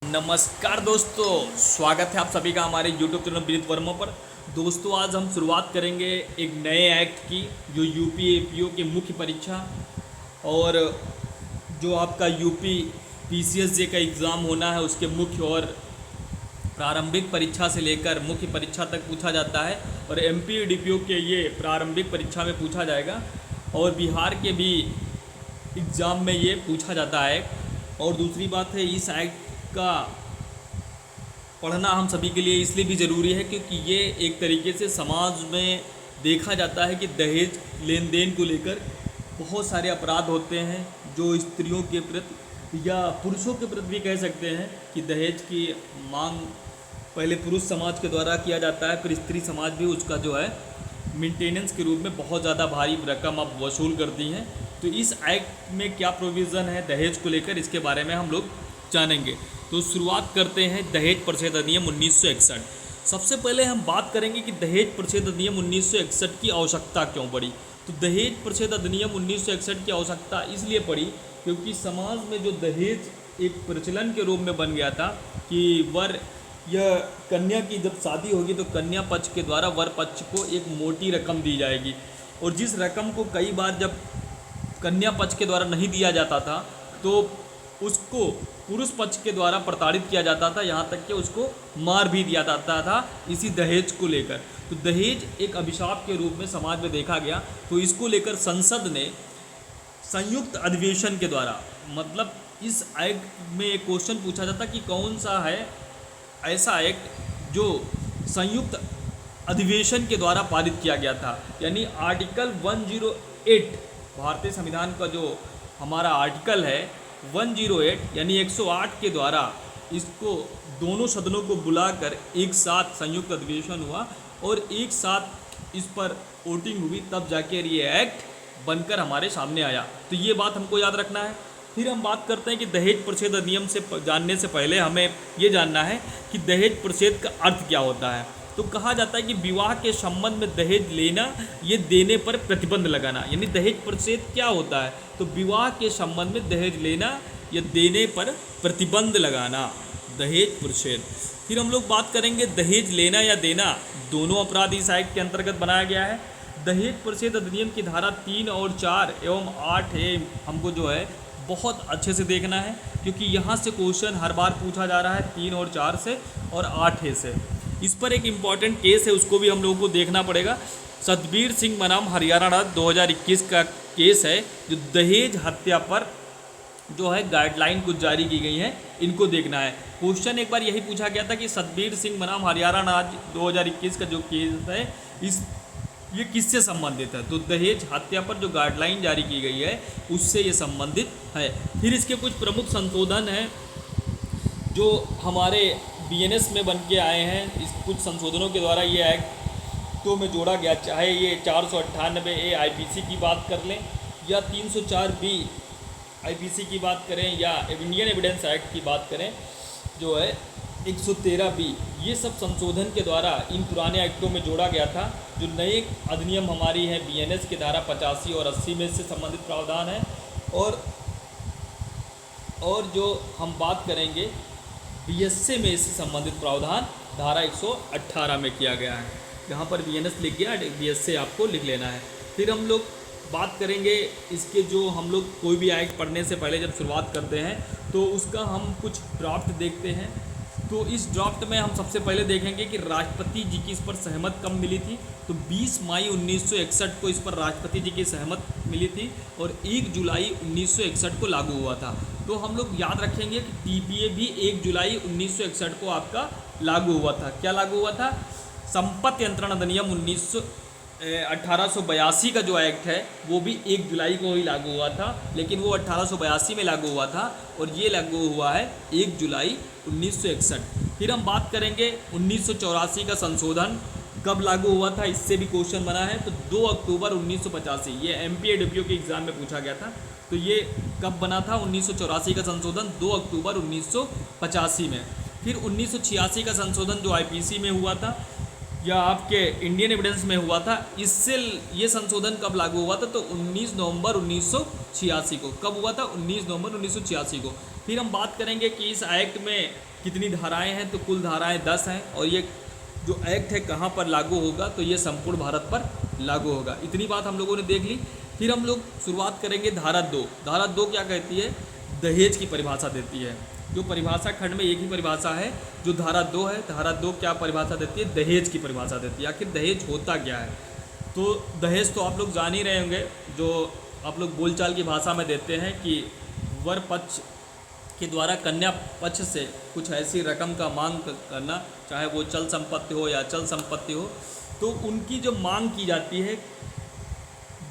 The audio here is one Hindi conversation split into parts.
नमस्कार दोस्तों, स्वागत है आप सभी का हमारे YouTube चैनल विनीत वर्मा पर। दोस्तों, आज हम शुरुआत करेंगे एक नए एक्ट की, जो यूपी एपीओ की मुख्य परीक्षा और जो आपका यूपी पीसीएसजे का एग्ज़ाम होना है उसके मुख्य और प्रारंभिक परीक्षा से लेकर मुख्य परीक्षा तक पूछा जाता है। और एमपी डीपीओ के ये प्रारंभिक परीक्षा में पूछा जाएगा और बिहार के भी एग्ज़ाम में ये पूछा जाता है। और दूसरी बात है, इस एक्ट का पढ़ना हम सभी के लिए इसलिए भी ज़रूरी है क्योंकि ये एक तरीके से समाज में देखा जाता है कि दहेज लेन देन को लेकर बहुत सारे अपराध होते हैं जो स्त्रियों के प्रति या पुरुषों के प्रति भी कह सकते हैं कि दहेज की मांग पहले पुरुष समाज के द्वारा किया जाता है, फिर स्त्री समाज भी उसका जो है मेंटेनेंस के रूप में बहुत ज़्यादा भारी रकम अब वसूल करती हैं। तो इस एक्ट में क्या प्रोविज़न है दहेज को लेकर, इसके बारे में हम लोग जानेंगे। तो शुरुआत करते हैं दहेज प्रतिषेध अधिनियम 1961। सबसे पहले हम बात करेंगे कि दहेज प्रतिषेध अधिनियम 1961 की आवश्यकता क्यों पड़ी। तो दहेज प्रतिषेध अधिनियम 1961 की आवश्यकता इसलिए पड़ी क्योंकि समाज में जो दहेज एक प्रचलन के रूप में बन गया था कि वर या कन्या की जब शादी होगी तो कन्या पक्ष के द्वारा वर पक्ष को एक मोटी रकम दी जाएगी, और जिस रकम को कई बार जब कन्या पक्ष के द्वारा नहीं दिया जाता था तो उसको पुरुष पक्ष के द्वारा प्रताड़ित किया जाता था, यहाँ तक कि उसको मार भी दिया जाता था इसी दहेज को लेकर। तो दहेज एक अभिशाप के रूप में समाज में देखा गया। तो इसको लेकर संसद ने संयुक्त अधिवेशन के द्वारा, मतलब इस एक्ट में एक क्वेश्चन पूछा जाता कि कौन सा है ऐसा एक्ट जो संयुक्त अधिवेशन के द्वारा पारित किया गया था, यानी आर्टिकल 108 भारतीय संविधान का जो हमारा आर्टिकल है 108 यानी 108 के द्वारा इसको दोनों सदनों को बुलाकर एक साथ संयुक्त अधिवेशन हुआ और एक साथ इस पर वोटिंग हुई, तब जाके ये एक्ट बनकर हमारे सामने आया। तो ये बात हमको याद रखना है। फिर हम बात करते हैं कि दहेज प्रतिषेध अधिनियम से जानने से पहले हमें ये जानना है कि दहेज प्रतिषेध का अर्थ क्या होता है। तो कहा जाता है कि विवाह के संबंध में दहेज लेना, ये देने पर प्रतिबंध लगाना, यानी दहेज प्रतिषेध क्या होता है। तो विवाह के संबंध में दहेज लेना या देने पर प्रतिबंध लगाना, दहेज प्रतिषेध। फिर हम लोग बात करेंगे दहेज लेना या देना दोनों अपराध इस एक्ट के अंतर्गत बनाया गया है। दहेज प्रतिषेध अधिनियम की धारा 3 और 4 एवं 8 हमको जो है बहुत अच्छे से देखना है, क्योंकि यहाँ से क्वेश्चन हर बार पूछा जा रहा है 3 और 4 से और 8 से। इस पर एक इम्पॉर्टेंट केस है, उसको भी हम लोगों को देखना पड़ेगा। सतबीर सिंह बनाम हरियाणा राज्य 2021 का केस है, जो दहेज हत्या पर जो है गाइडलाइन कुछ जारी की गई हैं, इनको देखना है। क्वेश्चन एक बार यही पूछा गया था कि सतबीर सिंह बनाम हरियाणा राज्य 2021 का जो केस है ये किससे संबंधित है। तो दहेज हत्या पर जो गाइडलाइन जारी की गई है उससे ये संबंधित है। फिर इसके कुछ प्रमुख संशोधन हैं जो हमारे बीएनएस में बन के आए हैं। इस कुछ संशोधनों के द्वारा ये एक्ट तो में जोड़ा गया, चाहे ये 498A आईपीसी की बात कर लें या 304B आईपीसी की बात करें या इंडियन एविडेंस एक्ट की बात करें जो है 113B, ये सब संशोधन के द्वारा इन पुराने एक्टों में जोड़ा गया था। जो नए अधिनियम हमारी है बीएनएस की धारा 85 और 80 में से संबंधित प्रावधान है। और जो हम बात करेंगे बीएसए में इससे संबंधित प्रावधान धारा 118 में किया गया है। यहाँ पर बीएनएस लिख गया, बीएसए आपको लिख लेना है। फिर हम लोग बात करेंगे इसके, जो हम लोग कोई भी एक्ट पढ़ने से पहले जब शुरुआत करते हैं तो उसका हम कुछ ड्राफ्ट देखते हैं। तो इस ड्राफ्ट में हम सबसे पहले देखेंगे कि राष्ट्रपति जी की इस पर सहमत कब मिली थी। तो 20 मई 1961 को इस पर राष्ट्रपति जी की सहमत मिली थी और 1 जुलाई 1961 को लागू हुआ था। तो हम लोग याद रखेंगे कि टीपीए भी 1 जुलाई 1961 को आपका लागू हुआ था। क्या लागू हुआ था? संपत्ति नियंत्रण अधिनियम 1882 का जो एक्ट है वो भी 1 जुलाई को ही लागू हुआ था, लेकिन वो 1882 में लागू हुआ था और ये लागू हुआ है 1 जुलाई 1961। फिर हम बात करेंगे 1984 का संशोधन कब लागू हुआ था, इससे भी क्वेश्चन बना है। तो 2 अक्टूबर 1985, ये एमपी डीपीओ के एग्ज़ाम में पूछा गया था। तो ये कब बना था? 1984 का संशोधन 2 अक्टूबर 1985 में। फिर 1986 का संशोधन जो आईपीसी में हुआ था या आपके इंडियन एविडेंस में हुआ था, इससे ये संशोधन कब लागू हुआ था? तो 19 नवंबर 1986 को। कब हुआ था? 19 नवंबर 1986 को। फिर हम बात करेंगे कि इस एक्ट में कितनी धाराएं हैं, तो कुल धाराएं 10 हैं, और ये जो एक्ट है कहाँ पर लागू होगा, तो ये संपूर्ण भारत पर लागू होगा। इतनी बात हम लोगों ने देख ली। फिर हम लोग शुरुआत करेंगे धारा 2। धारा 2 क्या कहती है? दहेज की परिभाषा देती है। जो परिभाषा खंड में एक ही परिभाषा है जो धारा 2 है। धारा 2 क्या परिभाषा देती है? दहेज की परिभाषा देती है। आखिर दहेज होता क्या है? तो दहेज तो आप लोग जान ही रहे होंगे, जो आप लोग बोलचाल की भाषा में देते हैं कि वर पक्ष के द्वारा कन्या पक्ष से कुछ ऐसी रकम का मांग करना, चाहे वो चल संपत्ति हो या अचल संपत्ति हो, तो उनकी जो मांग की जाती है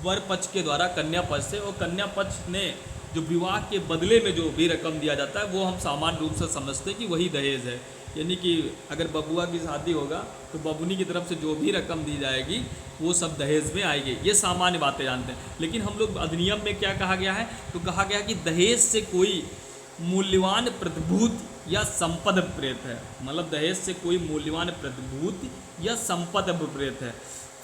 वर पक्ष के द्वारा कन्या पक्ष से, और कन्या पक्ष ने जो विवाह के बदले में जो भी रकम दिया जाता है वो हम सामान्य रूप से समझते हैं कि वही दहेज है। यानी कि अगर बबुआ की शादी होगा तो बबुनी की तरफ से जो भी रकम दी जाएगी वो सब दहेज में आएगी। ये सामान्य बातें जानते हैं। लेकिन हम लोग अधिनियम में क्या कहा गया है? तो कहा गया कि दहेज से कोई मूल्यवान प्रतिभूति या संपत्ति प्रेत है। मतलब दहेज से कोई मूल्यवान प्रतिभूति या संपत्ति प्रेत है।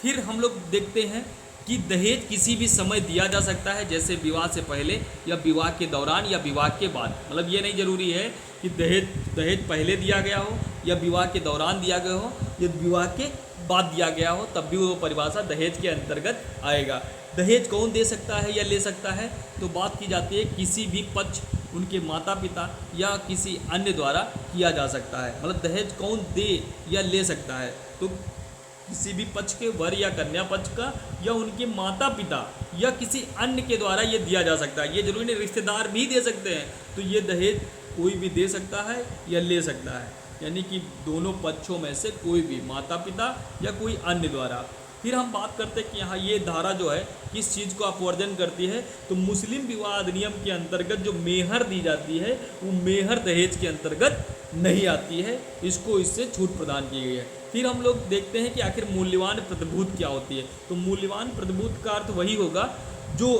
फिर हम लोग देखते हैं कि दहेज किसी भी समय दिया जा सकता है, जैसे विवाह से पहले या विवाह के दौरान या विवाह के बाद। मतलब ये नहीं जरूरी है कि दहेज पहले दिया गया हो या विवाह के दौरान दिया गया हो या विवाह के बाद दिया गया हो, तब भी वो परिभाषा दहेज के अंतर्गत आएगा। दहेज कौन दे सकता है या ले सकता है? तो बात की जाती है किसी भी पक्ष, उनके माता पिता या किसी अन्य द्वारा किया जा सकता है। मतलब दहेज कौन दे या ले सकता है? तो किसी भी पक्ष के, वर या कन्या पक्ष का, या उनके माता पिता या किसी अन्य के द्वारा ये दिया जा सकता है। ये जरूरी नहीं, रिश्तेदार भी दे सकते हैं। तो ये दहेज कोई भी दे सकता है या ले सकता है, यानी कि दोनों पक्षों में से कोई भी, माता पिता या कोई अन्य द्वारा। फिर हम बात करते हैं कि यहाँ ये धारा जो है किस चीज़ को अपवर्जन करती है? तो मुस्लिम विवाह अधिनियम के अंतर्गत जो मेहर दी जाती है वो मेहर दहेज के अंतर्गत नहीं आती है, इसको इससे छूट प्रदान की गई है। फिर हम लोग देखते हैं कि आखिर मूल्यवान प्रतिभूति क्या होती है। तो मूल्यवान प्रतिभूति का अर्थ वही होगा जो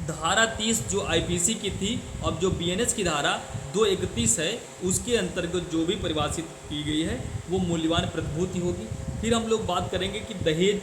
धारा 30 जो आईपीसी की थी, अब जो बीएनएस की धारा 231 है उसके अंतर्गत जो भी परिभाषित की गई है वो मूल्यवान प्रतिभूति होगी। फिर हम लोग बात करेंगे कि दहेज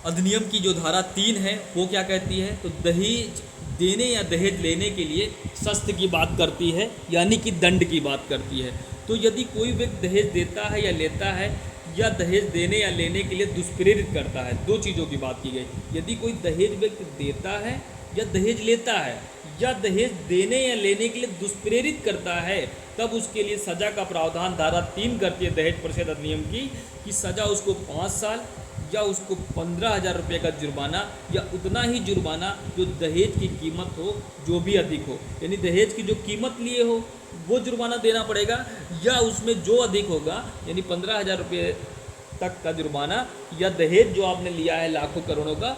अधिनियम की जो धारा 3 है वो क्या कहती है? तो दहेज देने या दहेज लेने के लिए शस्त्र की बात करती है, यानी कि दंड की बात करती है। तो यदि कोई व्यक्ति दहेज देता है या लेता है या दहेज देने या लेने के लिए दुष्प्रेरित करता है, दो चीज़ों की बात की गई। यदि कोई दहेज व्यक्ति देता है या दहेज लेता है या दहेज देने या लेने के लिए दुष्प्रेरित करता है, तब उसके लिए सज़ा का प्रावधान धारा 3 करती है दहेज प्रतिषेध अधिनियम की, कि सज़ा उसको 5 साल या उसको 15,000 रुपये का जुर्माना या उतना ही जुर्माना जो दहेज की कीमत हो, जो भी अधिक हो। यानी दहेज की जो कीमत लिए हो वो जुर्माना देना पड़ेगा, या उसमें जो अधिक होगा यानी 15,000 रुपये तक का जुर्माना, या दहेज जो आपने लिया है लाखों करोड़ों का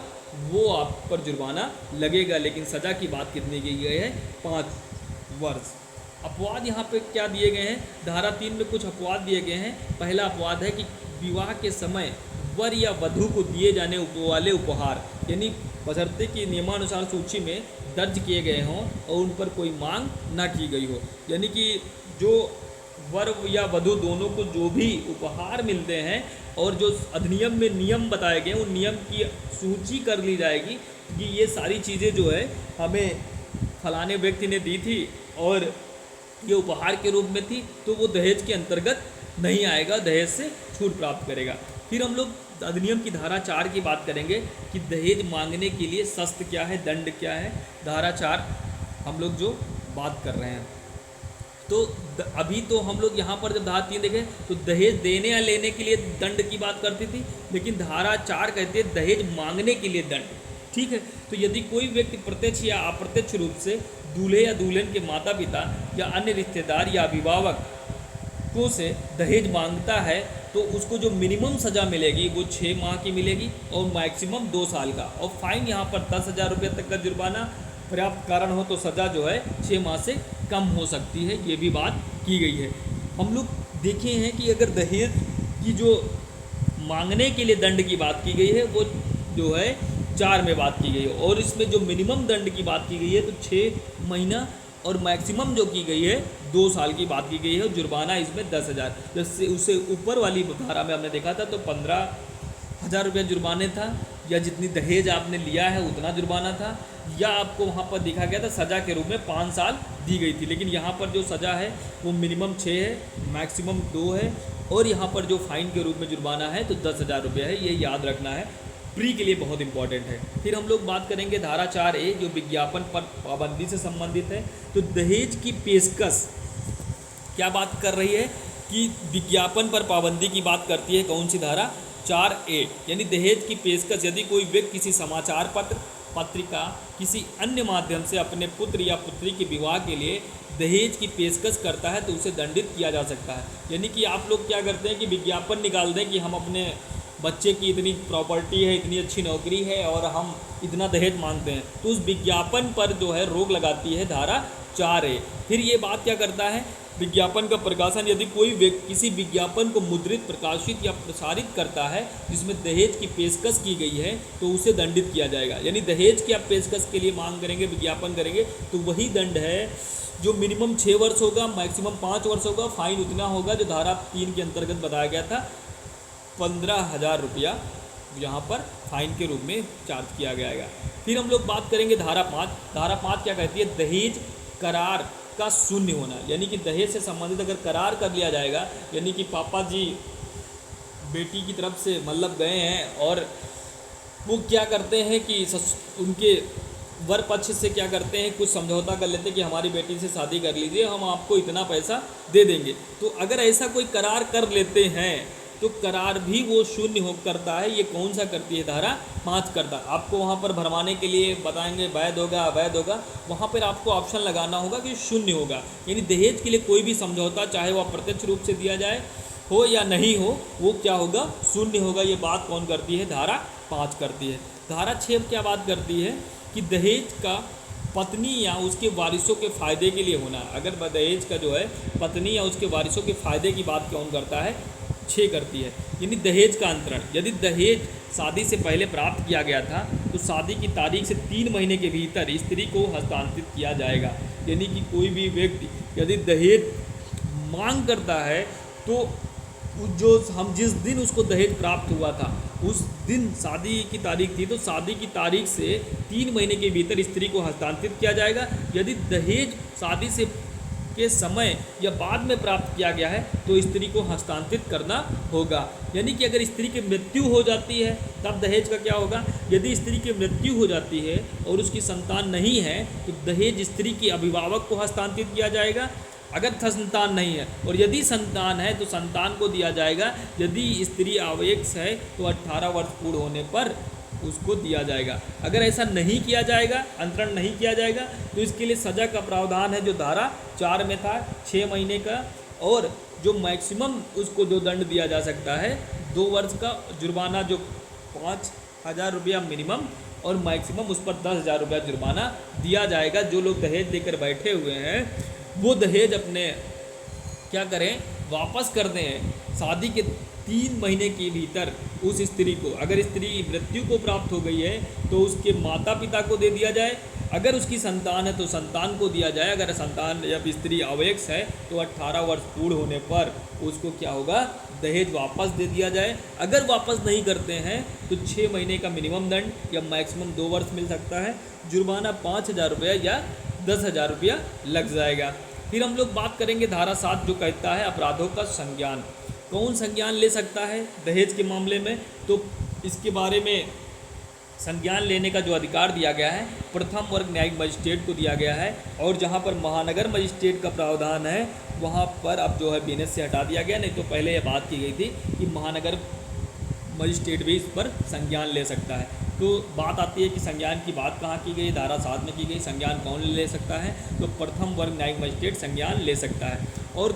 वो आप पर जुर्माना लगेगा। लेकिन सज़ा की बात कितनी की गई है? 5 वर्ष। अपवाद यहाँ पे क्या दिए गए हैं? धारा 3 में कुछ अपवाद दिए गए हैं। पहला अपवाद है कि विवाह के समय वर या वधू को दिए जाने वाले उपहार, यानी बशर्ते कि नियमानुसार सूची में दर्ज किए गए हों और उन पर कोई मांग ना की गई हो। यानी कि जो वर या वधू दोनों को जो भी उपहार मिलते हैं और जो अधिनियम में नियम बताए गए उन नियम की सूची कर ली जाएगी कि ये सारी चीज़ें जो है हमें फलाने व्यक्ति ने दी थी और ये उपहार के रूप में थी, तो वो दहेज के अंतर्गत नहीं आएगा, दहेज से छूट प्राप्त करेगा। फिर हम लोग अधिनियम की धारा 4 की बात करेंगे कि दहेज मांगने के लिए शस्त्र क्या है, दंड क्या है। धारा 4 हम लोग जो बात कर रहे हैं, तो अभी तो हम लोग यहाँ पर जब धारा 3 देखें तो दहेज देने या लेने के लिए दंड की बात करती थी, लेकिन धारा 4 कहती है दहेज मांगने के लिए दंड। ठीक है, तो यदि कोई व्यक्ति प्रत्यक्ष या अप्रत्यक्ष रूप से दूल्हे या दुल्हन के माता पिता या अन्य रिश्तेदार या अभिभावक को से दहेज मांगता है तो उसको जो मिनिमम सज़ा मिलेगी वो 6 माह की मिलेगी और मैक्सिमम 2 साल का, और फाइन यहाँ पर 10,000 रुपये तक का जुर्माना, पर्याप्त कारण हो तो सज़ा जो है 6 माह से कम हो सकती है, ये भी बात की गई है। हम लोग देखे हैं कि अगर दहेज की जो मांगने के लिए दंड की बात की गई है वो जो है 4 में बात की गई है, और इसमें जो मिनिमम दंड की बात की गई है तो 6 महीना और मैक्सिमम जो की गई है 2 साल की बात की गई है, और जुर्माना इसमें 10,000। जैसे उससे ऊपर वाली धारा में हमने देखा था तो 15,000 रुपये जुर्माने था या जितनी दहेज आपने लिया है उतना जुर्माना था, या आपको वहाँ पर देखा गया था सज़ा के रूप में 5 साल दी गई थी। लेकिन यहाँ पर जो सज़ा है वो मिनिमम 6 है, मैक्सिमम 2 है, और यहाँ पर जो फाइन के रूप में जुर्माना है तो 10,000 रुपये है। ये याद रखना है, प्री के लिए बहुत इंपॉर्टेंट है। फिर हम लोग बात करेंगे धारा 4A जो विज्ञापन पर पाबंदी से संबंधित है। तो दहेज की पेशकश क्या बात कर रही है कि विज्ञापन पर पाबंदी की बात करती है। कौन सी धारा? 4A, यानी दहेज की पेशकश यदि कोई व्यक्ति किसी समाचार पत्र, पत्रिका, किसी अन्य माध्यम से अपने पुत्र या पुत्री के विवाह के लिए दहेज की पेशकश करता है तो उसे दंडित किया जा सकता है। यानी कि आप लोग क्या करते हैं कि विज्ञापन निकाल दें कि हम अपने बच्चे की इतनी प्रॉपर्टी है, इतनी अच्छी नौकरी है और हम इतना दहेज मांगते हैं, तो उस विज्ञापन पर जो है रोक लगाती है धारा 4A। फिर ये बात क्या करता है, विज्ञापन का प्रकाशन, यदि कोई व्यक्ति किसी विज्ञापन को मुद्रित, प्रकाशित या प्रसारित करता है जिसमें दहेज की पेशकश की गई है तो उसे दंडित किया जाएगा। यानी दहेज की आप पेशकश के लिए मांग करेंगे, विज्ञापन करेंगे तो वही दंड है जो मिनिमम 6 वर्ष होगा, मैक्सिमम 5 वर्ष होगा, फाइन उतना होगा जो धारा 3 के अंतर्गत बताया गया था, 15,000 रुपया यहाँ पर फाइन के रूप में चार्ज किया जाएगा। फिर हम लोग बात करेंगे धारा 5। धारा 5 क्या कहती है? दहेज करार का शून्य होना। यानी कि दहेज से संबंधित अगर करार कर लिया जाएगा, यानी कि पापा जी बेटी की तरफ से मतलब गए हैं और वो क्या करते हैं कि उनके वर पक्ष से क्या करते हैं, कुछ समझौता कर लेते हैं कि हमारी बेटी से शादी कर लीजिए, हम आपको इतना पैसा दे देंगे। तो अगर ऐसा कोई करार कर लेते हैं तो करार भी वो शून्य हो करता है। ये कौन सा करती है? धारा 5 करता है। आपको वहाँ पर भरमाने के लिए बताएंगे वैध होगा अवैध होगा, वहाँ पर आपको ऑप्शन लगाना होगा कि शून्य होगा। यानी दहेज के लिए कोई भी समझौता, चाहे वह प्रत्यक्ष रूप से दिया जाए हो या नहीं हो, वो क्या होगा? शून्य होगा। ये बात कौन करती है? धारा 5 करती है। धारा 6 क्या बात करती है कि दहेज का पत्नी या उसके वारिसों के फ़ायदे के लिए होना। अगर दहेज का जो है पत्नी या उसके वारिसों के फ़ायदे की बात कौन करता है? 6 करती है। यानी दहेज का अंतरण, यदि दहेज शादी से पहले प्राप्त किया गया था तो शादी की तारीख से 3 महीने के भीतर स्त्री को हस्तांतरित किया जाएगा। यानी कि कोई भी व्यक्ति यदि दहेज मांग करता है तो जो हम जिस दिन उसको दहेज प्राप्त हुआ था उस दिन शादी की तारीख थी, तो शादी की तारीख से 3 महीने के भीतर स्त्री को हस्तांतरित किया जाएगा। यदि दहेज शादी से के समय या बाद में प्राप्त किया गया है तो स्त्री को हस्तांतरित करना होगा। यानी कि अगर स्त्री की मृत्यु हो जाती है तब दहेज का क्या होगा? यदि स्त्री की मृत्यु हो जाती है और उसकी संतान नहीं है तो दहेज स्त्री के अभिभावक को हस्तांतरित किया जाएगा अगर संतान नहीं है, और यदि संतान है तो संतान को दिया जाएगा। यदि स्त्री अवयस्क है तो 18 वर्ष पूर्ण होने पर उसको दिया जाएगा। अगर ऐसा नहीं किया जाएगा, अंतरण नहीं किया जाएगा, तो इसके लिए सज़ा का प्रावधान है जो धारा 4 में था, 6 महीने का, और जो मैक्सिमम उसको जो दंड दिया जा सकता है 2 वर्ष का जुर्माना, जो 5,000 रुपया मिनिमम और मैक्सिमम उस पर 10,000 रुपया जुर्माना दिया जाएगा। जो लोग दहेज देकर बैठे हुए हैं वो दहेज अपने क्या करें? वापस कर दें शादी के 3 महीने के भीतर उस स्त्री को। अगर स्त्री मृत्यु को प्राप्त हो गई है तो उसके माता पिता को दे दिया जाए, अगर उसकी संतान है तो संतान को दिया जाए। अगर संतान या स्त्री अवयस्क है तो 18 वर्ष पूर्ण होने पर उसको क्या होगा? दहेज वापस दे दिया जाए। अगर वापस नहीं करते हैं तो 6 महीने का मिनिमम दंड या मैक्सिमम 2 वर्ष मिल सकता है। जुर्माना 5,000 रुपया या 10,000 रुपया लग जाएगा। फिर हम लोग बात करेंगे धारा 7 जो कहता है अपराधों का संज्ञान। कौन संज्ञान ले सकता है दहेज के मामले में? तो इसके बारे में संज्ञान लेने का जो अधिकार दिया गया है प्रथम वर्ग न्यायिक मजिस्ट्रेट को दिया गया है, और जहां पर महानगर मजिस्ट्रेट का प्रावधान है वहां पर अब जो है बीएनएस से हटा दिया गया। नहीं तो पहले यह बात की गई थी कि महानगर मजिस्ट्रेट भी इस पर संज्ञान ले सकता है। तो बात आती है कि संज्ञान की बात कहाँ की गई? धारा 7 में की गई। संज्ञान कौन ले सकता है? तो प्रथम वर्ग न्यायिक मजिस्ट्रेट संज्ञान ले सकता है। और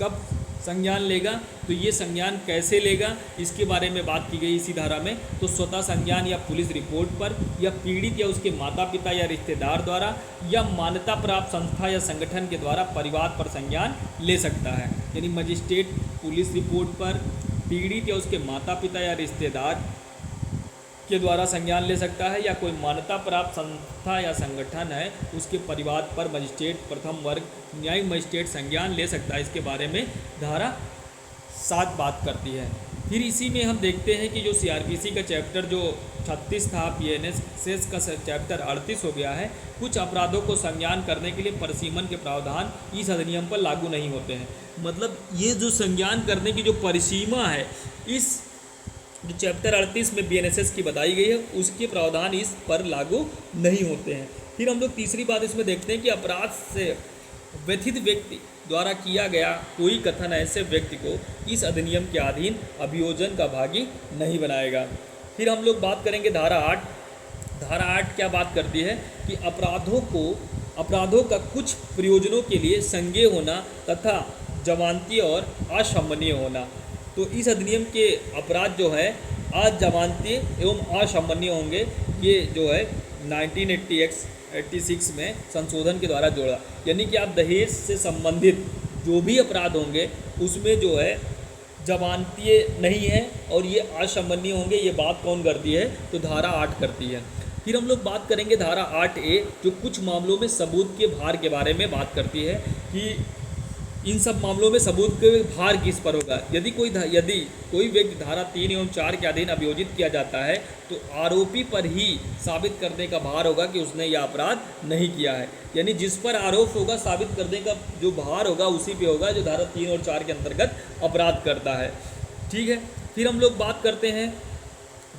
कब संज्ञान लेगा? तो ये संज्ञान कैसे लेगा इसके बारे में बात की गई इसी धारा में। तो स्वतः संज्ञान या पुलिस रिपोर्ट पर, या पीड़ित या उसके माता पिता या रिश्तेदार द्वारा, या मान्यता प्राप्त संस्था या संगठन के द्वारा परिवार पर संज्ञान ले सकता है। यानी मजिस्ट्रेट पुलिस रिपोर्ट पर, पीड़ित या उसके माता पिता या रिश्तेदार के द्वारा संज्ञान ले सकता है, या कोई मान्यता प्राप्त संस्था या संगठन है उसके परिवार पर मजिस्ट्रेट प्रथम वर्ग न्यायिक मजिस्ट्रेट संज्ञान ले सकता है। इसके बारे में धारा 7 बात करती है। फिर इसी में हम देखते हैं कि जो सीआरपीसी का चैप्टर जो 36 था, पीएनएस का चैप्टर 38 हो गया है। कुछ अपराधों को संज्ञान करने के लिए परिसीमन के प्रावधान इस अधिनियम पर लागू नहीं होते हैं। मतलब ये जो संज्ञान करने की जो परिसीमा है, इस जो चैप्टर 38 में बीएनएसएस की बताई गई है, उसके प्रावधान इस पर लागू नहीं होते हैं। फिर हम लोग तीसरी बात इसमें देखते हैं कि अपराध से व्यथित व्यक्ति द्वारा किया गया कोई कथन ऐसे व्यक्ति को इस अधिनियम के अधीन अभियोजन का भागी नहीं बनाएगा। फिर हम लोग बात करेंगे धारा 8। धारा 8 क्या बात करती है कि अपराधों का कुछ प्रयोजनों के लिए संज्ञेय होना तथा जमानतीय और अशमनीय होना। तो इस अधिनियम के अपराध जो है अजमानतीय एवं अशमनीय होंगे। ये जो है 1986 में संशोधन के द्वारा जोड़ा, यानी कि आप दहेज से संबंधित जो भी अपराध होंगे उसमें जो है जमानतीय नहीं है और ये अशमनीय होंगे। ये बात कौन करती है? तो धारा 8 करती है। फिर हम लोग बात करेंगे धारा 8A, जो कुछ मामलों में सबूत के भार के बारे में बात करती है कि इन सब मामलों में सबूत के भार किस पर होगा। यदि कोई व्यक्ति धारा 3 एवं 4 के अधीन अभियोजित किया जाता है तो आरोपी पर ही साबित करने का भार होगा कि उसने यह अपराध नहीं किया है। यानी जिस पर आरोप होगा, साबित करने का जो भार होगा उसी पे होगा जो धारा 3 और 4 के अंतर्गत अपराध करता है। ठीक है। फिर हम लोग बात करते हैं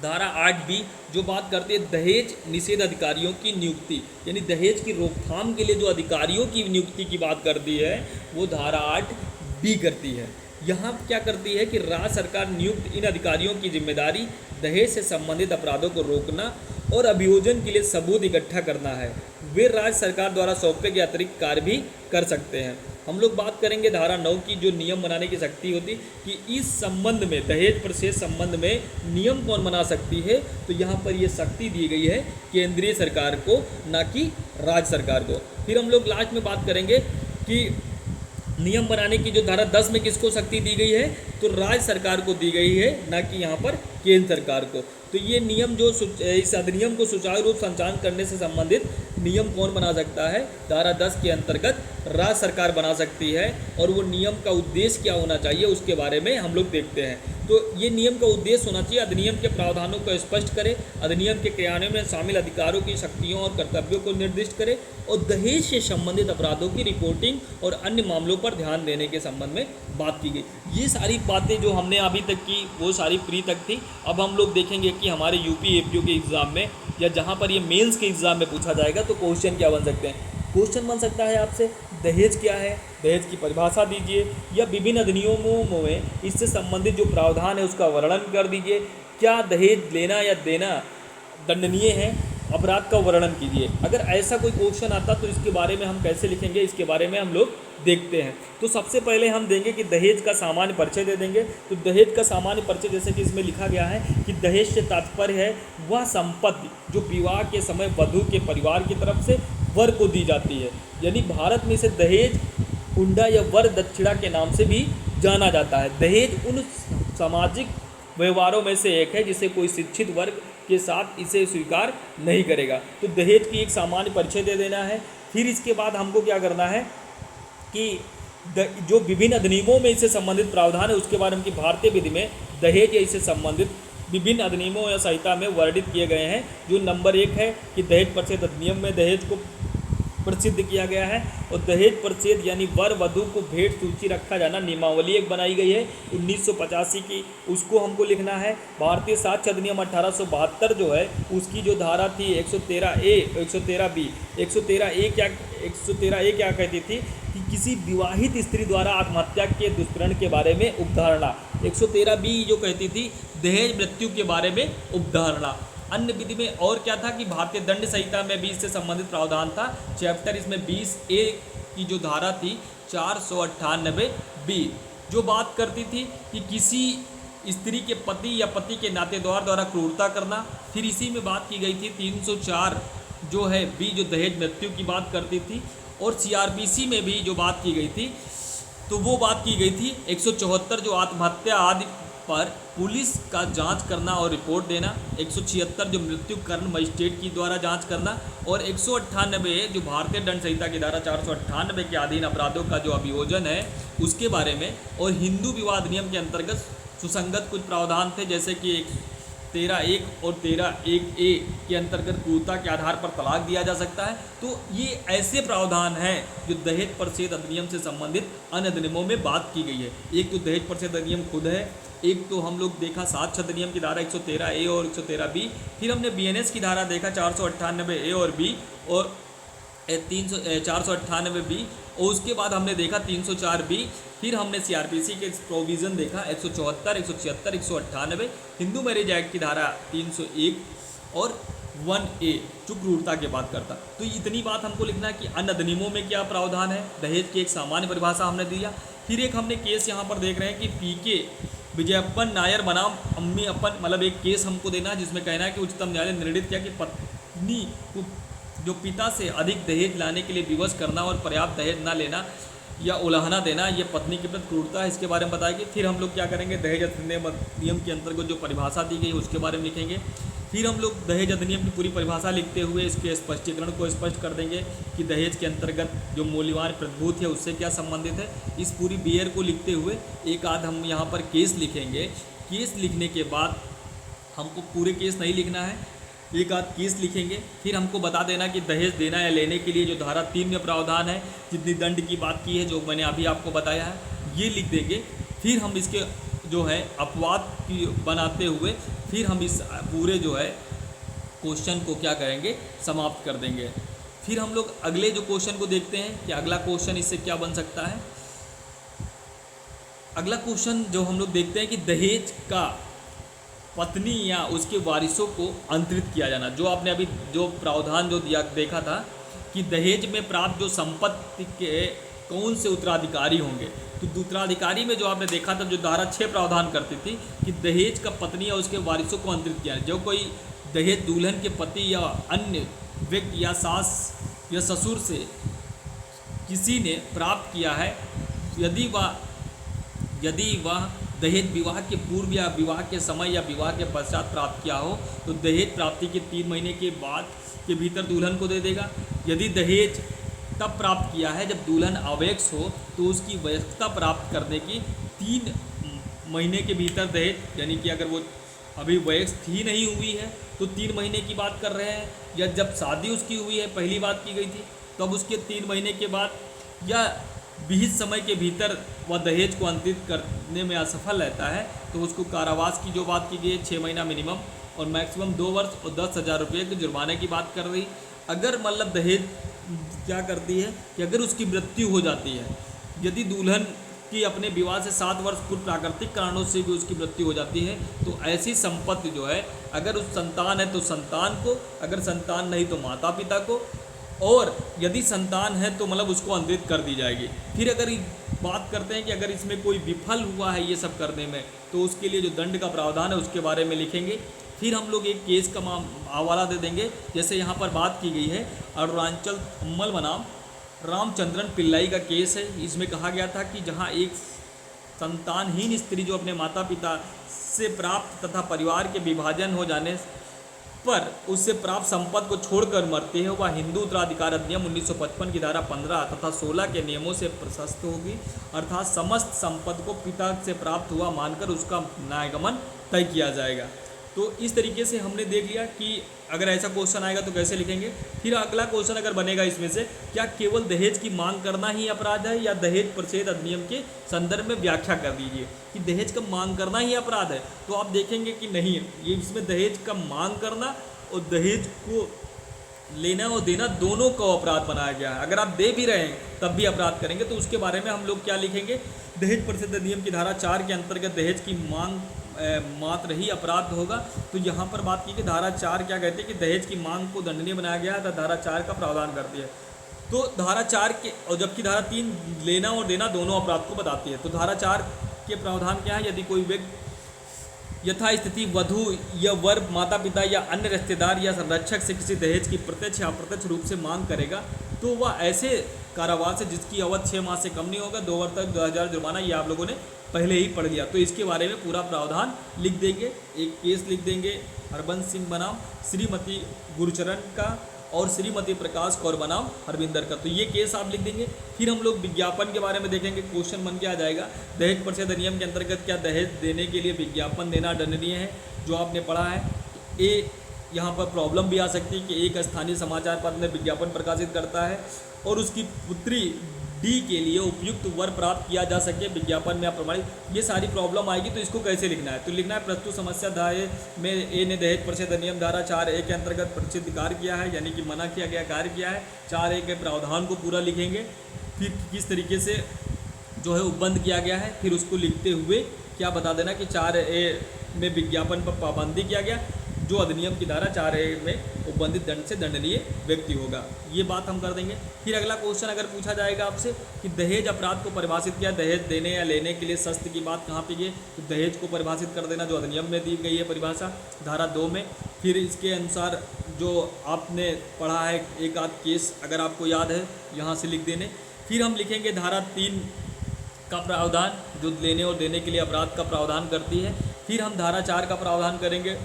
धारा 8B, जो बात करती है दहेज निषेध अधिकारियों की नियुक्ति, यानी दहेज की रोकथाम के लिए जो अधिकारियों की नियुक्ति की बात करती है वो धारा 8B करती है। यहाँ क्या करती है कि राज्य सरकार नियुक्त इन अधिकारियों की जिम्मेदारी दहेज से संबंधित अपराधों को रोकना और अभियोजन के लिए सबूत इकट्ठा करना है। वे राज्य सरकार द्वारा सौंपे गए अतिरिक्त कार्य भी कर सकते हैं। हम लोग बात करेंगे धारा 9 की, जो नियम बनाने की शक्ति होती कि इस संबंध में दहेज प्रतिषेध संबंध में नियम कौन बना सकती है। तो यहाँ पर ये शक्ति दी गई है केंद्रीय सरकार को, ना कि राज्य सरकार को। फिर हम लोग लास्ट में बात करेंगे कि नियम बनाने की जो धारा 10 में किसको शक्ति दी गई है, तो राज्य सरकार को दी गई है, ना कि यहाँ पर केंद्र सरकार को। तो ये नियम जो इस अधिनियम को सुचारू रूप संचालन करने से संबंधित नियम कौन बना सकता है? धारा 10 के अंतर्गत राज्य सरकार बना सकती है। और वो नियम का उद्देश्य क्या होना चाहिए उसके बारे में हम लोग देखते हैं। तो ये नियम का उद्देश्य होना चाहिए अधिनियम के प्रावधानों को स्पष्ट करे, अधिनियम के क्रियान्वयन में शामिल अधिकारों की शक्तियों और कर्तव्यों को निर्दिष्ट करे और दहेज से संबंधित अपराधों की रिपोर्टिंग और अन्य मामलों पर ध्यान देने के संबंध में बात की गई। ये सारी बातें जो हमने अभी तक की वो सारी प्री तक थी। अब हम लोग देखेंगे कि हमारे यूपी एपीओ के एग्ज़ाम में या जहाँ पर ये मेंस के एग्ज़ाम में पूछा जाएगा तो क्वेश्चन क्या बन सकते हैं। क्वेश्चन बन सकता है आपसे दहेज क्या है, दहेज की परिभाषा दीजिए, या विभिन्न अधिनियमों में इससे संबंधित जो प्रावधान है उसका वर्णन कर दीजिए। क्या दहेज लेना या देना दंडनीय है, अपराध का वर्णन कीजिए। अगर ऐसा कोई क्वेश्चन आता तो इसके बारे में हम कैसे लिखेंगे, इसके बारे में हम लोग देखते हैं। तो सबसे पहले हम देंगे कि दहेज का सामान्य परिचय दे देंगे। तो दहेज का सामान्य परिचय जैसे कि इसमें लिखा गया है कि दहेज से तात्पर्य है वह संपत्ति जो विवाह के समय वधू के परिवार की तरफ से वर को दी जाती है। यानी भारत में इसे दहेज, हुंडा या वर दक्षिणा के नाम से भी जाना जाता है। दहेज उन सामाजिक व्यवहारों में से एक है जिसे कोई शिक्षित वर्ग के साथ इसे स्वीकार नहीं करेगा। तो दहेज की एक सामान्य परिचय दे देना है। फिर इसके बाद हमको क्या करना है कि जो विभिन्न अधिनियमों में इससे संबंधित प्रावधान है उसके बारे में कि भारतीय विधि में दहेज या इससे संबंधित विभिन्न अधिनियमों या संहिता में वर्णित किए गए हैं। जो नंबर 1 है कि दहेज प्रतिषेध अधिनियम में दहेज को प्रसिद्ध किया गया है और दहेज प्रतिषेध यानी वर वधू को भेंट सूची रखा जाना नियमावली एक बनाई गई है 1985 की, उसको हमको लिखना है। भारतीय साक्ष्य अधिनियम 1872 जो है उसकी जो धारा थी 113A 113B 113A क्या कहती थी कि किसी विवाहित स्त्री द्वारा आत्महत्या के दुष्कर्म के बारे में उपधारणा। 113B जो कहती थी दहेज मृत्यु के बारे में उपधारणा। अन्य विधि में और क्या था कि भारतीय दंड संहिता में भी इससे संबंधित प्रावधान था। चैप्टर इसमें 20A की जो धारा थी 498B जो बात करती थी कि किसी स्त्री के पति या पति के नातेदार द्वारा क्रूरता करना। फिर इसी में बात की गई थी 304 जो है B जो दहेज मृत्यु की बात करती थी। और CRPC में भी जो बात की गई थी तो वो बात की गई थी 174 जो आत्महत्या आदि पर पुलिस का जांच करना और रिपोर्ट देना। 176 जो मृत्यु कारण मजिस्ट्रेट की द्वारा जांच करना। और 198 जो भारतीय दंड संहिता की धारा 498 के अधीन अपराधों का जो अभियोजन है उसके बारे में। और हिंदू विवाह अधिनियम के अंतर्गत सुसंगत कुछ प्रावधान थे, जैसे कि 13(1) और 13(1)(a) के अंतर्गत क्रूरता के आधार पर तलाक दिया जा सकता है। तो ये ऐसे प्रावधान हैं जो दहेज प्रतिषेध अधिनियम से संबंधित अन्य अधिनियमों में बात की गई है। एक तो दहेज प्रतिषेध अधिनियम खुद है, एक तो हम लोग देखा साक्ष्य अधिनियम की धारा 113(a) और 113(b), फिर हमने BNS की धारा देखा 498(a) और B और 498(b), और उसके बाद हमने देखा 304(b), फिर हमने CRPC के प्रोविज़न देखा 174, 176, 198, हिंदू मैरिज एक्ट की धारा 301 और 1A जो क्रूरता की बात करता। तो इतनी बात हमको लिखना है कि अन्य अधिनियमों में क्या प्रावधान है। दहेज की एक सामान्य परिभाषा हमने दिया। फिर एक हमने केस यहाँ पर देख रहे हैं कि PK विजयप्पन नायर बनाम अम्मी अपन, मतलब एक केस हमको देना है जिसमें कहना है कि उच्चतम न्यायालय ने निर्णित किया कि पत्नी को जो पिता से अधिक दहेज लाने के लिए विवश करना और पर्याप्त दहेज न लेना या उलाहना देना, ये पत्नी के प्रति क्रूरता है, इसके बारे में बताएंगे। फिर हम लोग क्या करेंगे, दहेज अधिनियम के अंतर्गत जो परिभाषा दी गई उसके बारे में लिखेंगे। फिर हम लोग दहेज अधिनियम की पूरी परिभाषा लिखते हुए इसके स्पष्टीकरण को स्पष्ट कर देंगे कि दहेज के अंतर्गत जो मूल्यवान प्रतिभूति है उससे क्या संबंधित है। इस पूरी BR को लिखते हुए एक आध हम यहाँ पर केस लिखेंगे। केस लिखने के बाद हमको पूरे केस नहीं लिखना है, एक आध केस लिखेंगे। फिर हमको बता देना कि दहेज देना या लेने के लिए जो धारा 3 में प्रावधान है, जितनी दंड की बात की है जो मैंने अभी आपको बताया है, ये लिख देंगे। फिर हम इसके जो है अपवाद की बनाते हुए फिर हम इस पूरे जो है क्वेश्चन को क्या करेंगे, समाप्त कर देंगे। फिर हम लोग अगले जो क्वेश्चन को देखते हैं कि अगला क्वेश्चन इससे क्या बन सकता है। अगला क्वेश्चन जो हम लोग देखते हैं कि दहेज का पत्नी या उसके वारिसों को अंतरित किया जाना। जो आपने अभी जो प्रावधान जो दिया देखा था कि दहेज में प्राप्त जो संपत्ति के कौन से उत्तराधिकारी होंगे, तो उत्तराधिकारी में जो आपने देखा था जो धारा 6 प्रावधान करती थी कि दहेज का पत्नी या उसके वारिसों को अंतरित किया। जो कोई दहेज दुल्हन के पति या अन्य व्यक्ति या सास या ससुर से किसी ने प्राप्त किया है, यदि वह दहेज विवाह के पूर्व या विवाह के समय या विवाह के पश्चात प्राप्त किया हो, तो दहेज प्राप्ति के 3 महीने के बाद के भीतर दुल्हन को दे देगा। यदि दहेज तब प्राप्त किया है जब दुल्हन अवयस्क हो, तो उसकी वयस्कता प्राप्त करने की 3 महीने के भीतर दहेज, यानी कि अगर वो अभी वयस्क ही नहीं हुई है तो 3 महीने की बात कर रहे हैं, या जब शादी उसकी हुई है पहली बात की गई थी तब तो उसके 3 महीने के बाद, या विहित समय के भीतर वह दहेज को अंतरित करने में असफल रहता है तो उसको कारावास की जो बात की गई है 6 महीना मिनिमम और मैक्सिमम 2 वर्ष और 10,000 रुपये के जुर्माने की बात कर रही। अगर मतलब दहेज क्या करती है कि अगर उसकी मृत्यु हो जाती है, यदि दुल्हन की अपने विवाह से 7 वर्ष पूर्व प्राकृतिक कारणों से भी उसकी मृत्यु हो जाती है, तो ऐसी संपत्ति जो है अगर उस संतान है तो संतान को, अगर संतान नहीं तो माता पिता को, और यदि संतान है तो मतलब उसको अंतरित कर दी जाएगी। फिर अगर बात करते हैं कि अगर इसमें कोई विफल हुआ है ये सब करने में, तो उसके लिए जो दंड का प्रावधान है उसके बारे में लिखेंगे। फिर हम लोग एक केस का हवाला दे देंगे, जैसे यहाँ पर बात की गई है अरुणाचल अम्मल बनाम रामचंद्रन पिल्लाई का केस है। इसमें कहा गया था कि जहाँ एक संतानहीन स्त्री जो अपने माता पिता से प्राप्त तथा परिवार के विभाजन हो जाने पर उससे प्राप्त संपत्ति को छोड़कर मरती है, वह हिंदू उत्तराधिकार अधिनियम 1955 की धारा 15 तथा 16 के नियमों से प्रशस्त होगी, अर्थात समस्त संपत्ति को पिता से प्राप्त हुआ मानकर उसका न्यायगमन तय किया जाएगा। तो इस तरीके से हमने देख लिया कि अगर ऐसा क्वेश्चन आएगा तो कैसे लिखेंगे। फिर अगला क्वेश्चन अगर बनेगा इसमें से, क्या केवल दहेज की मांग करना ही अपराध है या दहेज प्रतिषेध अधिनियम के संदर्भ में व्याख्या कर दीजिए कि दहेज का मांग करना ही अपराध है। तो आप देखेंगे कि नहीं, ये इसमें दहेज का मांग करना और दहेज को लेना और देना दोनों को अपराध बनाया गया है। अगर आप दे भी रहे हैं तब भी अपराध करेंगे। तो उसके बारे में हम लोग क्या लिखेंगे, दहेज प्रतिषेध अधिनियम की धारा 4 के अंतर्गत दहेज की मांग मात्र ही अपराध होगा। तो यहाँ पर बात की कि धारा 4 क्या कहती है कि दहेज की मांग को दंडनीय बनाया गया है, तो धारा 4 का प्रावधान करती है। तो धारा 4 के, और जबकि धारा 3 लेना और देना दोनों अपराध को बताती है। तो धारा 4 के प्रावधान क्या है, यदि कोई व्यक्ति यथा स्थिति वधू या वर माता पिता या अन्य रिश्तेदार या संरक्षक से किसी दहेज की प्रत्यक्ष या अप्रत्यक्ष रूप से मांग करेगा, तो वह ऐसे कारावास है जिसकी अवधि 6 माह से कम नहीं होगा, 2 वर्ष तक 2000 जुर्माना, ये आप लोगों ने पहले ही पढ़ लिया। तो इसके बारे में पूरा प्रावधान लिख देंगे। एक केस लिख देंगे हरबंस सिंह बनाम श्रीमती गुरचरण का, और श्रीमती प्रकाश कौर बनाम हरविंदर का। तो ये केस आप लिख देंगे। फिर हम लोग विज्ञापन के बारे में देखेंगे। क्वेश्चन बन के आ जाएगा, दहेज प्रतिषेध अधिनियम के अंतर्गत क्या दहेज देने के लिए विज्ञापन देना दंडनीय है, जो आपने पढ़ा है। ए यहाँ पर प्रॉब्लम भी आ सकती है कि एक स्थानीय समाचार पत्र में विज्ञापन प्रकाशित करता है और उसकी पुत्री डी के लिए उपयुक्त वर प्राप्त किया जा सके विज्ञापन में अप्रमाणित, ये सारी प्रॉब्लम आएगी। तो इसको कैसे लिखना है? तो लिखना है प्रस्तुत समस्या धारा में ए ने दहेज प्रतिषेध अधिनियम धारा 4A के अंतर्गत प्रसिद्ध कार्य किया है, यानी कि मना किया गया कार्य किया है। 4A के प्रावधान को पूरा लिखेंगे, फिर किस तरीके से जो है उपबंध किया गया है, फिर उसको लिखते हुए क्या बता देना कि 4A में विज्ञापन पर पाबंदी किया गया, जो अधिनियम की धारा 4A में उपबंधित दंड से दंडनीय व्यक्ति होगा। ये बात हम कर देंगे। फिर अगला क्वेश्चन अगर पूछा जाएगा आपसे कि दहेज अपराध को परिभाषित किया, दहेज देने या लेने के लिए शस्त्र की बात कहाँ पे की, तो दहेज को परिभाषित कर देना, जो अधिनियम में दी गई है परिभाषा धारा 2 में। फिर इसके अनुसार जो आपने पढ़ा है एक आध केस अगर आपको याद है यहाँ से लिख देने। फिर हम लिखेंगे धारा 3 का प्रावधान, जो लेने और देने के लिए अपराध का प्रावधान करती है। फिर हम धारा 4 का प्रावधान करेंगे,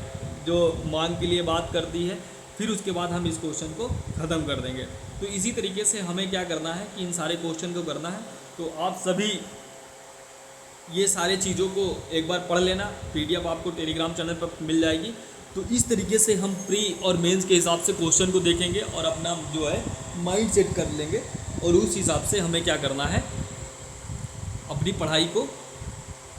जो मांग के लिए बात करती है। फिर उसके बाद हम इस क्वेश्चन को ख़त्म कर देंगे। तो इसी तरीके से हमें क्या करना है कि इन सारे क्वेश्चन को करना है। तो आप सभी ये सारे चीज़ों को एक बार पढ़ लेना, PDF आपको टेलीग्राम चैनल पर मिल जाएगी। तो इस तरीके से हम प्री और मेंस के हिसाब से क्वेश्चन को देखेंगे और अपना जो है माइंड सेट कर लेंगे, और उस हिसाब से हमें क्या करना है, अपनी पढ़ाई को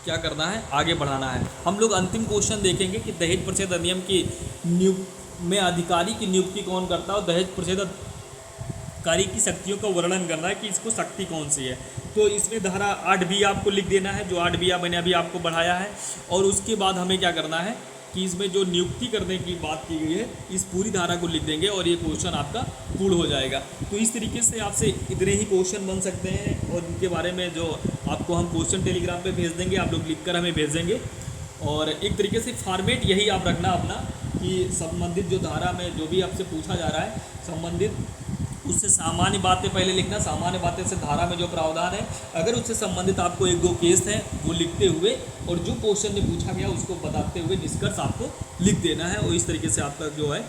क्या करना है, आगे बढ़ाना है। हम लोग अंतिम क्वेश्चन देखेंगे कि दहेज प्रतिषेध अधिनियम की में अधिकारी की नियुक्ति कौन करता है, और दहेज प्रतिषेध अधिकारी की शक्तियों का वर्णन करना है कि इसको शक्ति कौन सी है। तो इसमें धारा 8B आपको लिख देना है, जो 8B मैंने अभी आपको बढ़ाया है। और उसके बाद हमें क्या करना है कि इसमें जो नियुक्ति करने की बात की गई है, इस पूरी धारा को लिख देंगे और ये क्वेश्चन आपका पूर्ण हो जाएगा। तो इस तरीके से आपसे इतने ही क्वेश्चन बन सकते हैं, और इनके बारे में जो आपको हम क्वेश्चन टेलीग्राम पे भेज देंगे, आप लोग लिखकर हमें भेज देंगे। और एक तरीके से फॉर्मेट यही आप रखना अपना कि संबंधित जो धारा में जो भी आपसे पूछा जा रहा है संबंधित, उससे सामान्य बातें पहले लिखना, सामान्य बातें से धारा में जो प्रावधान है, अगर उससे संबंधित आपको 1-2 केस हैं वो लिखते हुए, और जो क्वेश्चन में पूछा गया उसको बताते हुए निष्कर्ष आपको लिख देना है, और इस तरीके से आपका जो है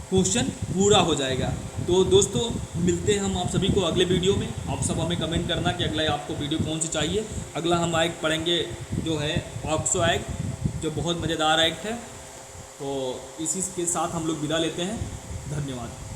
क्वेश्चन पूरा हो जाएगा। तो दोस्तों मिलते हैं हम आप सभी को अगले वीडियो में। आप सब हमें कमेंट करना कि अगला आपको वीडियो कौन सी चाहिए। अगला हम एक्ट पढ़ेंगे जो है पॉक्सो एक्ट, जो बहुत मज़ेदार एक्ट है। तो इसी के साथ हम लोग विदा लेते हैं। धन्यवाद।